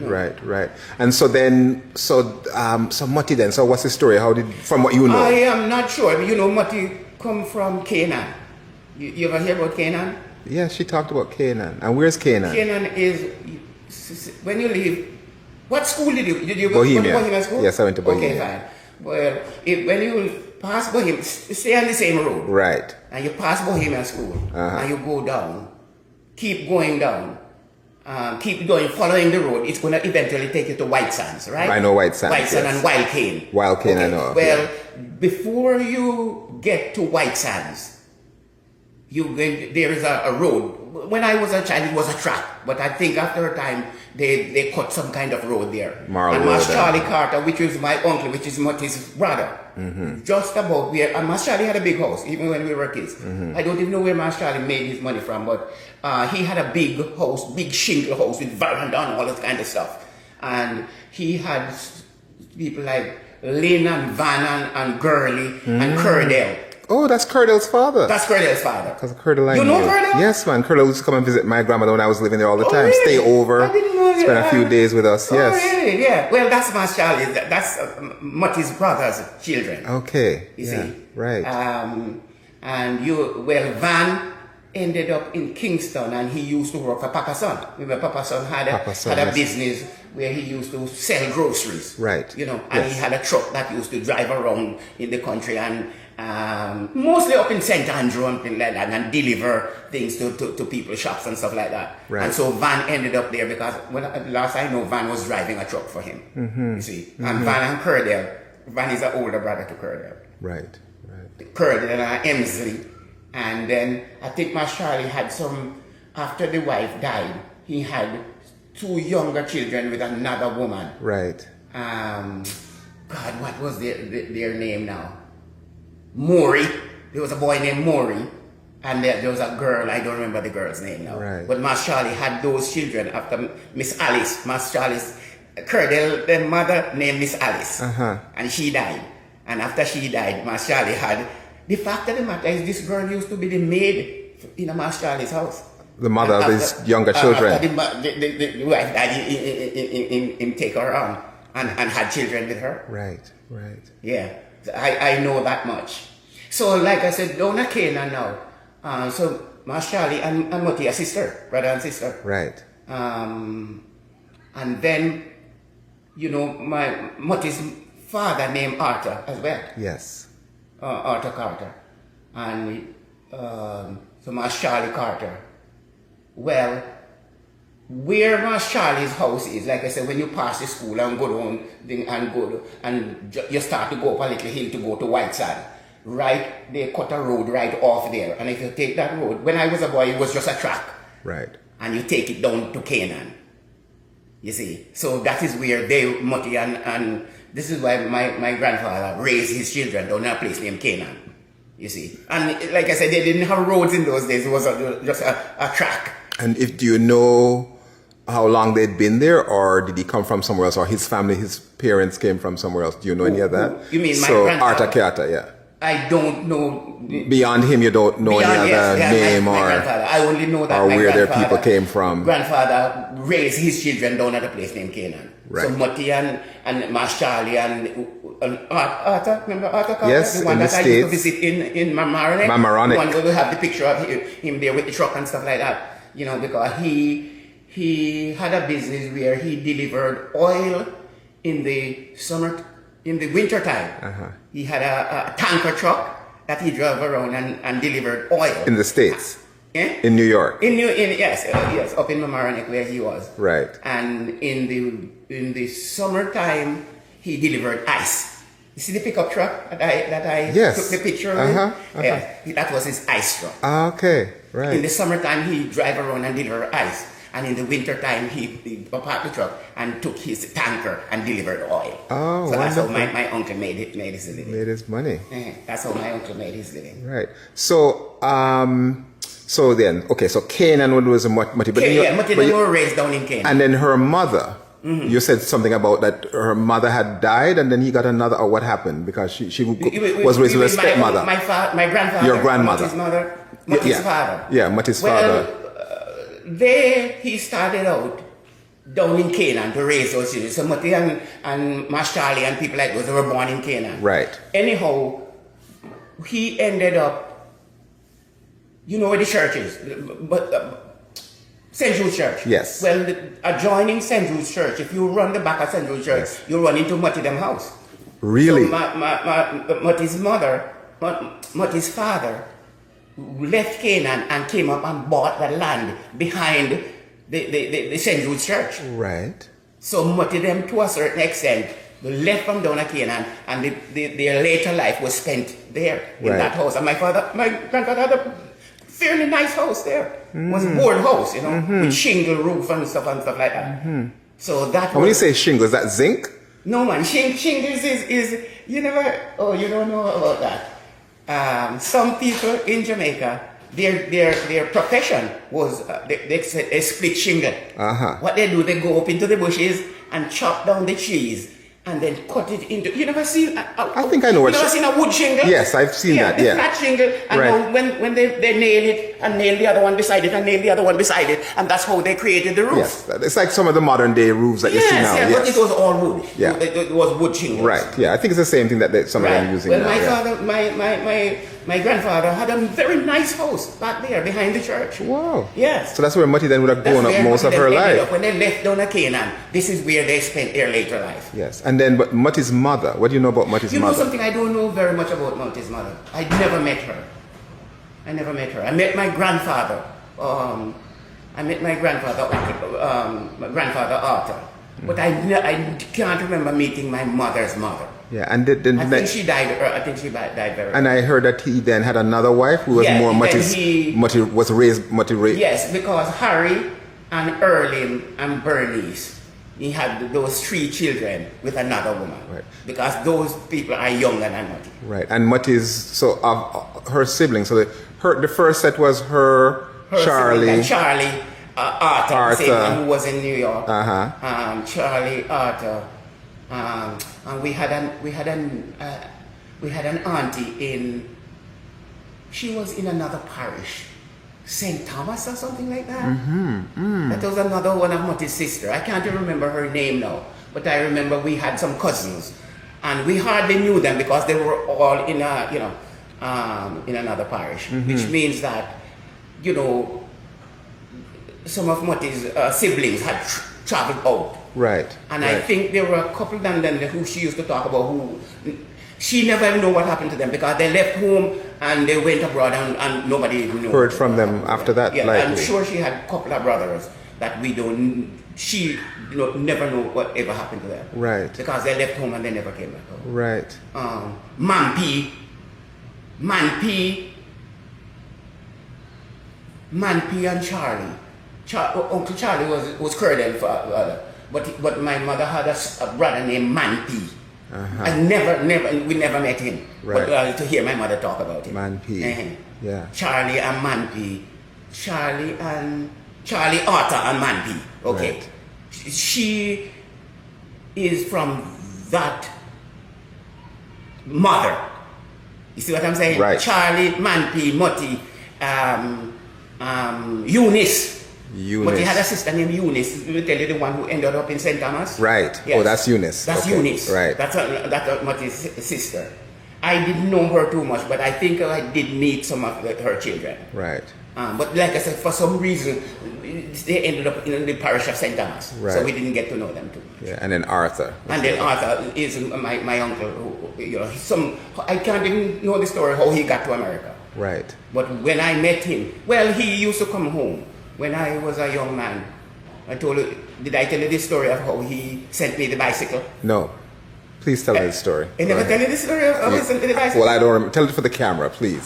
Right. And so then, so Mutty then, so what's the story? How did, from what you know? I am not sure. You know, Mutty come from Canaan. You ever hear about Canaan? Yeah, she talked about Canaan. And where's Canaan? Canaan is, when you leave, what school did you go Bohemia. to Bohemia school? Yes, I went to Bohemia. Okay, fine. Well, when you pass Bohemia, stay on the same road. Right. And you pass Bohemia school, and you go down, keep going down, keep going, following the road. It's going to eventually take you to White Sands, right? I know White Sands. White Sands and Wild Cane. Wild Cane, okay. I know. Well, yeah. Before you get to White Sands, there is a road. When I was a child, it was a track, but I think after a time they cut some kind of road there. And Master Charlie Carter, which is my uncle, which is Mutty's brother, just about where. And Master Charlie had a big house, even when we were kids. I don't even know where Master Charlie made his money from, but he had a big house, big shingle house with veranda and all that kind of stuff. And he had people like Lynn and Van and Gurley and Curdell. Oh, that's Curdell's father. That's Curdell's father. Because Curdell, you know Curdell? Yes, man. Curdell used to come and visit my grandmother when I was living there all the time. Really? Stay over. I didn't know spend a few days with us. Yes. Really? Yeah. Well, that's Master Charlie. That's Mutty's brother's children. Okay. You see? Right. Van ended up in Kingston, and he used to work for Papa Son. Remember, Papa Son had a business where he used to sell groceries. Right. You know, and he had a truck that used to drive around in the country and mostly up in St. Andrew and things like that, and deliver things to people's shops and stuff like that. Right. And so Van ended up there because last I know, Van was driving a truck for him. You see, and Van and Curdell. Van is an older brother to Curdell. Right. Curdell and Emsley. And then I think Master Charlie had after the wife died, he had 2 younger children with another woman. Right. God, what was their name now? Maury. There was a boy named Maury. And there was a girl, I don't remember the girl's name now. Right. But Master Charlie had those children after Miss Alice. Master Charlie's Curdell, their mother named Miss Alice. And she died. And after she died, Master Charlie had... The fact of the matter is, this girl used to be the maid in Master Charlie's house. The mother of his younger children. After the wife died, he take her on and had children with her. Right. Yeah, I know that much. So, like I said, down at Canaan now. So, Master Charlie and Mutty are brother and sister. Right. And then, you know, my Mutty's father named Arthur as well. Yes. Arthur Carter, and so Master Charlie Carter. Well, where Master Charlie's house is, like I said, when you pass the school and go down and you start to go up a little hill to go to White Sand, right? They cut a road right off there, and if you take that road, when I was a boy, it was just a track. Right. And you take it down to Canaan. You see, so that is where Mutty and this is why my grandfather raised his children down in a place named Canaan. You see, and like I said, they didn't have roads in those days. It was just a track. And do you know how long they'd been there, or did he come from somewhere else, or his family, his parents came from somewhere else? Do you know any of that? You mean my grandfather? Arthur Carter, yeah. I don't know. Beyond him, you don't know any other name my grandfather. I only know that or where their people came from. Grandfather raised his children down at a place named Canaan. Right. So Mutty and Master Charlie and Arthur, remember Arthur Carter? Yes, the one in that the I States. used to visit in Mamaroneck. Mamaroneck. The one where we have the picture of him there with the truck and stuff like that. You know, because he had a business where he delivered oil in the winter time. He had a tanker truck that he drove around and delivered oil. In the States? Eh? In New York? Yes, up in Mamaroneck where he was. Right. And in the summertime, he delivered ice. You see the pickup truck that I took the picture of? Yeah, that was his ice truck. Okay, right. In the summertime, he drive around and deliver ice. And in the wintertime, he parked the truck and took his tanker and delivered oil. Oh, so wonderful. that's how my uncle made his living. Made his money. That's how my uncle made his living. Right. So, so Canaan was a Mutty. Mutty were raised down in Canaan. And then her mother, you said something about that her mother had died and then he got another, or what happened? Because she was raised with a stepmother. My grandfather. Your grandmother. Mutty's mother. Mutty's father. Yeah, Mutty's father. There he started out down in Canaan to raise those children. So Mutty and Mash Charlie and people like those, they were born in Canaan. Right. Anyhow, he ended up, you know where the church is, but St. Jude's Church. Yes. Well, adjoining St. Jude's Church, if you run the back of St. Jude's Church, Yes. you run into Mutty them house. Really? So Mutty's mother, Mutty's father, left Canaan and came up and bought the land behind the St. Jude's Church. Right. So Mutty them, to a certain extent, they left from down at Canaan, and their later life was spent there in Right. that house. And my grandfather had a fairly nice house there. It was a board house, you know, with shingle roof and stuff like that. So that. And when you say shingle, is that zinc? No man, shingles is you never. Oh, you don't know about that. Some people in Jamaica, their profession was they split shingle. What they do, they go up into the bushes and chop down the trees and then cut it into. You never seen? I think I know what. You never seen a wood shingle? Yes, I've seen that. Yeah. Flat shingle, and Right. when they nail it and nail the other one beside it and nail the other one beside it, and that's how they created the roof. Yes, it's like some of the modern day roofs that you see now. Yes, but it was all wood. Yeah. It was wood shingles. Right. Yeah, I think it's the same thing that some of them are using well, now. my Yeah. father, my grandfather had a very nice house back there behind the church. Wow. Yes. So that's where Mutty then would have grown up where most of they her ended life. up. When they left down at Canaan, this is where they spent their later life. Yes. And then, but Mutty's mother. What do you know about Mutty's You know mother? something I don't know very much about Mutty's mother. I never met her. I met my grandfather. My grandfather Arthur. But I can't remember meeting my mother's mother. Yeah, and I think she died very. And I heard that he then had another wife who was more Mutty's. Mutty was raised. Yes, because Harry and Erlin and Bernice, he had those 3 children with another woman. Right. Because those people are younger than Mutty. Right, and Mutty's her siblings. So the first set was her Charlie. Arthur, the same one who was in New York. Charlie, Arthur, and we had an auntie in. She was in another parish, St. Thomas or something like that. That was another one of Mutty's sister. I can't remember her name now, but I remember we had some cousins, and we hardly knew them because they were all in in another parish, which means that, you know, some of Mutty's siblings had traveled out. Right. And I think there were a couple then who she used to talk about who she never knew what happened to them because they left home and they went abroad and nobody even knew. Heard from them after that. Yeah, likely. I'm sure she had a couple of brothers that she never know what ever happened to them. Right. Because they left home and they never came back home. Right. Manpi, and Charlie. Uncle Charlie was Colonel father, but my mother had a brother named Manpi. I we never met him. Right. But to hear my mother talk about him. Manpi. Yeah. Charlie and Manpi. Charlie, Arthur and Manpi. Okay. Right. She is from that mother. You see what I'm saying? Right. Charlie, Manpi, Mutty, Eunice. But he had a sister named Eunice. Let me tell you, the one who ended up in St. Thomas. Right. Yes. Oh, that's Eunice. That's okay. Eunice. Right. That's Mutty's sister. I didn't know her too much, but I think I did meet some of her children. Right. But like I said, for some reason, they ended up in the parish of St. Thomas. Right. So we didn't get to know them too much. Yeah. And then Arthur. And then Arthur is my uncle. Who, I can't even know the story how he got to America. Right. But when I met him, well, he used to come home when I was a young man. Did I tell you this story of how he sent me the bicycle? No. Please tell me the story. I never tell you the story of how he sent me the bicycle? Well, I don't remember. Tell it for the camera, please.